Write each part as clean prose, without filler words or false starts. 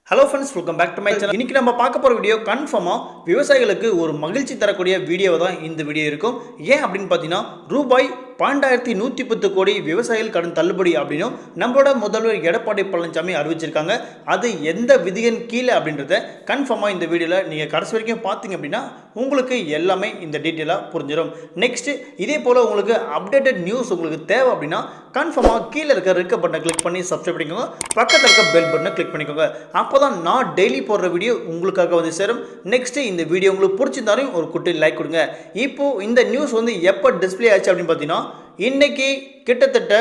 Hello friends, welcome back to my channel. இன்னைக்கு நம்ம பார்க்க போற வீடியோ கன்ஃபார்மா விவசாயிகளுக்கு ஒரு மகிழ்ச்சி தரக்கூடிய வீடியோவா தான் இந்த வீடியோ இருக்கும். ஏன் அப்படினு பாத்தீனா ரூபாய் 1210 கோடி விவசாயிகள் கடன் தள்ளுபடி அப்படினு நம்மளோட முதல்வர் எடப்பாடி பழனிசாமி அறிவிச்சிருக்காங்க. அது எந்த விதியின் கீழ அப்படின்றத கன்ஃபார்மா இந்த வீடியோல நீங்க கடைசி வரைக்கும் பாத்தீங்க அப்படினா உங்களுக்கு எல்லாமே இந்த டீடைலா புரிஞ்சிரும். நெக்ஸ்ட் இதே போல உங்களுக்கு அப்டேட்டட் நியூஸ் உங்களுக்கு தேவை அப்படினா கன்ஃபார்மா கீழ இருக்க ரெட் பட்டனை கிளிக் பண்ணி சப்ஸ்கிரைப் பண்ணிக்கோங்க. பக்கத்துல இருக்க பெல் பட்டனை கிளிக் பண்ணிக்கோங்க. அப்பதான் நான் டெய்லி போடுற வீடியோ உங்களுக்காக வந்து சேரும். நெக்ஸ்ட் இந்த வீடியோ உங்களுக்கு பிடிச்சிருந்தாலும் ஒரு குட்டி லைக் கொடுங்க. இப்போ இந்த நியூஸ் வந்து எப்ப டிஸ்ப்ளே ஆச்சு அப்படினு பாத்தீனா இன்னைக்கு கிட்டத்தட்ட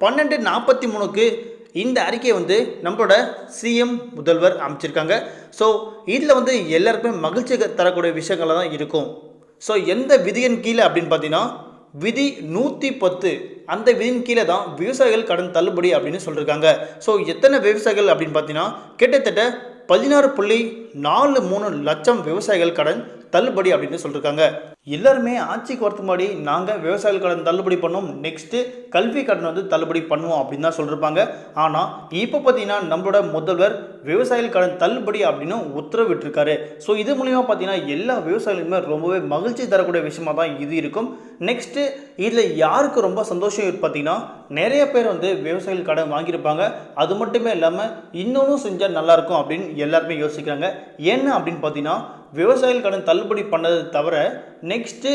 12:43க்கு இந்த அறிக்கை வந்து நம்மளோட சிஎம் முதல்வர் அமைச்சிருக்காங்க. ஸோ இதில் வந்து எல்லாருக்குமே மகிழ்ச்சி தரக்கூடிய விஷயங்கள தான் இருக்கும். ஸோ எந்த விதியின் கீழே அப்படின்னு பார்த்தீங்கன்னா விதி 110 அந்த விதியின் கீழே தான் விவசாயிகள் கடன் தள்ளுபடி அப்படின்னு சொல்லியிருக்காங்க. ஸோ எத்தனை விவசாயிகள் அப்படின்னு பார்த்தீங்கன்னா கிட்டத்தட்ட 16.43 லட்சம் விவசாயிகள் கடன் தள்ளுபடி அப்படின்னு சொல்லியிருக்காங்க. எல்லாருமே ஆட்சிக்கு வரது முன்னாடி நாங்கள் விவசாயிகள் கடன் தள்ளுபடி பண்ணோம், நெக்ஸ்ட்டு கல்வி கடன் வந்து தள்ளுபடி பண்ணுவோம் அப்படின்னு தான் சொல்லியிருப்பாங்க. ஆனால் இப்போ பார்த்தீங்கன்னா நம்மளோட முதல்வர் விவசாயிகள் கடன் தள்ளுபடி அப்படின்னு உத்தரவிட்டிருக்காரு. ஸோ இது மூலிமா பார்த்தீங்கன்னா எல்லா விவசாயிகளுக்குமே ரொம்பவே மகிழ்ச்சி தரக்கூடிய விஷயமா தான் இது இருக்கும். நெக்ஸ்ட்டு இதில் யாருக்கு ரொம்ப சந்தோஷம் பார்த்தீங்கன்னா நிறைய பேர் வந்து விவசாயிகள் கடன் வாங்கியிருப்பாங்க. அது மட்டுமே இல்லாமல் இன்னொன்றும் செஞ்சால் நல்லாயிருக்கும் அப்படின்னு எல்லாருமே யோசிக்கிறாங்க. என்ன அப்படின்னு பார்த்தீங்கன்னா விவசாயிகள் கடன் தள்ளுபடி பண்ணது தவிர நெக்ஸ்ட்டு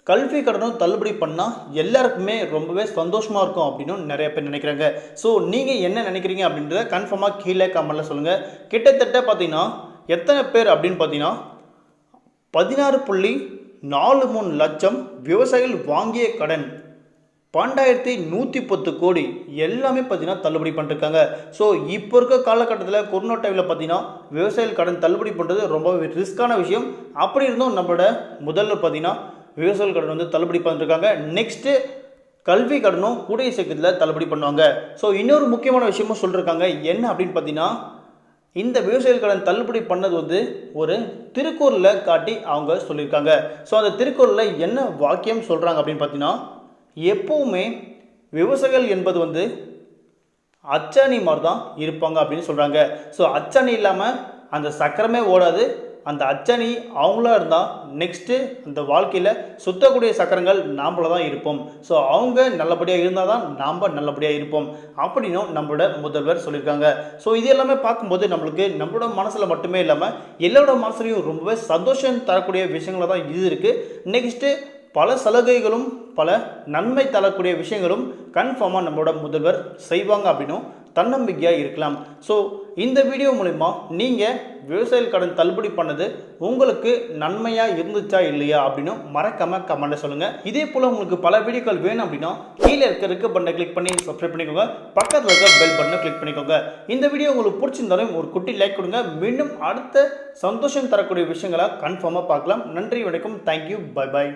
கல்வி கடனும் தள்ளுபடி பண்ணால் எல்லாருக்குமே ரொம்பவே சந்தோஷமாக இருக்கும் அப்படின்னு நிறைய பேர் நினைக்கிறாங்க. ஸோ நீங்கள் என்ன நினைக்கிறீங்க அப்படின்றத கன்ஃபார்மாக கீழே கமெண்ட்டில் சொல்லுங்கள். கிட்டத்தட்ட பார்த்தீங்கன்னா எத்தனை பேர் அப்படின்னு பார்த்தீங்கன்னா 16.43 லட்சம் விவசாயிகள் வாங்கிய கடன் 1210 கோடி எல்லாமே பார்த்தீங்கன்னா தள்ளுபடி பண்ணிருக்காங்க. ஸோ இப்போ இருக்க காலகட்டத்தில் கொரோனா டைமில் பார்த்தீங்கன்னா விவசாயிகள் கடன் தள்ளுபடி பண்ணுறது ரொம்ப ரிஸ்க்கான விஷயம். அப்படி இருந்தும் நம்மளோட முதல்வர் பார்த்தீங்கன்னா விவசாயிகள் கடன் வந்து தள்ளுபடி பண்ணிருக்காங்க. நெக்ஸ்ட்டு கல்வி கடனும் கூடிய சீக்கிரத்தில் தள்ளுபடி பண்ணுவாங்க. ஸோ இன்னொரு முக்கியமான விஷயமும் சொல்லியிருக்காங்க. என்ன அப்படின்னு பார்த்தீங்கன்னா இந்த விவசாயிகள் கடன் தள்ளுபடி பண்ணது வந்து ஒரு திருக்குறளில் காட்டி அவங்க சொல்லியிருக்காங்க. ஸோ அந்த திருக்குறளில் என்ன வாக்கியம் சொல்கிறாங்க அப்படின்னு பார்த்தீங்கன்னா எப்பவுமே விவசாயிகள் என்பது வந்து அச்சாணி மாதிரி தான் இருப்பாங்க அப்படின்னு சொல்கிறாங்க. ஸோ அச்சாணி இல்லாமல் அந்த சக்கரமே ஓடாது. அந்த அச்சாணி அவங்களா இருந்தால் நெக்ஸ்ட்டு அந்த வாழ்க்கையில் சுத்தக்கூடிய சக்கரங்கள் நாம்பள தான் இருப்போம். ஸோ அவங்க நல்லபடியாக இருந்தால் தான் நாம் நல்லபடியாக இருப்போம் அப்படின்னும் நம்மளோட முதல்வர் சொல்லியிருக்காங்க. ஸோ இது எல்லாமே பார்க்கும்போது நம்மளுக்கு நம்மளோட மனசில் மட்டுமே இல்லாமல் எல்லாரோட மனசுலையும் ரொம்பவே சந்தோஷம் தரக்கூடிய விஷயங்கள தான் இது இருக்குது. நெக்ஸ்ட்டு பல சலுகைகளும் பல நன்மை தரக்கூடிய விஷயங்களும் கன்ஃபார்மாக நம்மளோட முதல்வர் செய்வாங்க அப்படின்னும் தன்னம்பிக்கையாக இருக்கலாம். ஸோ இந்த வீடியோ மூலிமா நீங்கள் விவசாயிகள் கடன் தள்ளுபடி பண்ணது உங்களுக்கு நன்மையாக இருந்துச்சா இல்லையா அப்படின்னு மறக்காமல் கமெண்ட்டில் சொல்லுங்கள். இதே போல் உங்களுக்கு பல வீடியோக்கள் வேணும் அப்படின்னா கீழே இருக்க பட்டனை கிளிக் பண்ணி சப்ஸ்கிரைப் பண்ணிக்கோங்க. பக்கத்தில் இருக்க பெல் பட்டனை கிளிக் பண்ணிக்கோங்க. இந்த வீடியோ உங்களுக்கு பிடிச்சிருந்தாலும் ஒரு குட்டி லைக் கொடுங்க. மீண்டும் அடுத்த சந்தோஷம் தரக்கூடிய விஷயங்களை கன்ஃபார்மாக பார்க்கலாம். நன்றி, வணக்கம், தேங்க்யூ, பை பாய்.